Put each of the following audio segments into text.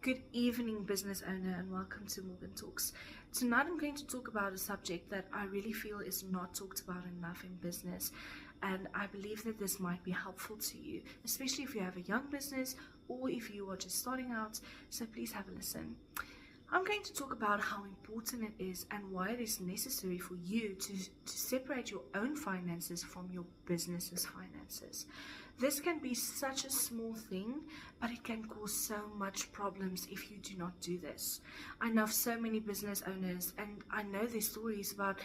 Good evening, business owner, and welcome to Morgan Talks. Tonight I'm going to talk about a subject that I really feel is not talked about enough in business, and I believe that this might be helpful to you, especially if you have a young business or if you are just starting out, so please have a listen. I'm going to talk about how important it is and why it is necessary for you to separate your own finances from your business's finances. This can be such a small thing, but it can cause so much problems if you do not do this. I know of so many business owners, and I know their stories about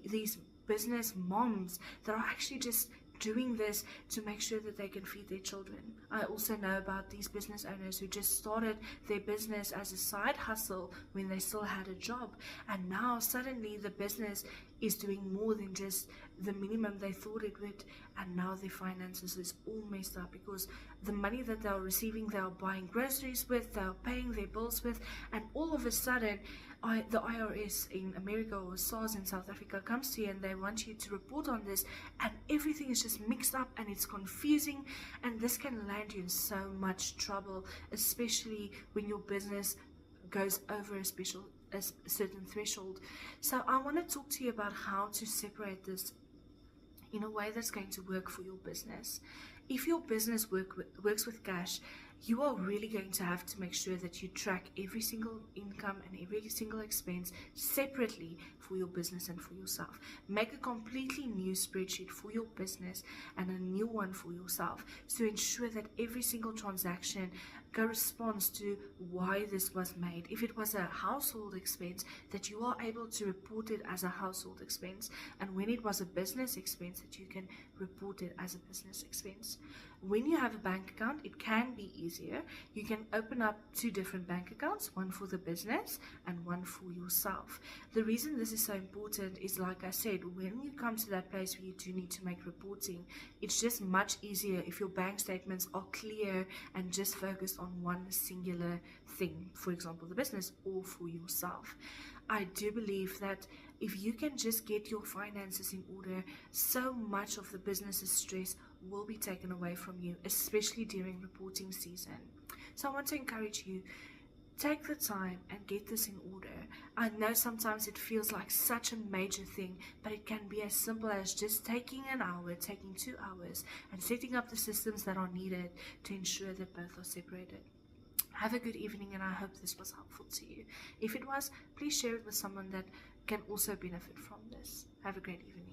these business moms that are actually just doing this to make sure that they can feed their children. I also know about these business owners who just started their business as a side hustle when they still had a job, and now suddenly the business is doing more than just the minimum they thought it would, and now their finances is all messed up because the money that they're receiving, they're buying groceries with, they're paying their bills with, and all of a sudden the IRS in America or SARS in South Africa comes to you and they want you to report on this, and everything is just mixed up and it's confusing, and this can land you in so much trouble, especially when your business goes over a certain threshold. So I want to talk to you about how to separate this in a way that's going to work for your business. If your business works with cash, you are really going to have to make sure that you track every single income and every single expense separately for your business and for yourself. Make a completely new spreadsheet for your business and a new one for yourself to ensure that every single transaction corresponds to why this was made. If it was a household expense, that you are able to report it as a household expense, and when it was a business expense, that you can report it as a business expense. When you have a bank account, it can be easier. You can open up two different bank accounts, one for the business and one for yourself. The reason this is so important is, like I said, when you come to that place where you do need to make reporting, it's just much easier if your bank statements are clear and just focused on one singular thing, for example, the business, or for yourself. I do believe that if you can just get your finances in order, so much of the business's stress will be taken away from you, especially during reporting season. So I want to encourage you, take the time and get this in order. I know sometimes it feels like such a major thing, but it can be as simple as just taking an hour, taking 2 hours, and setting up the systems that are needed to ensure that both are separated. Have a good evening, and I hope this was helpful to you. If it was, please share it with someone that can also benefit from this. Have a great evening.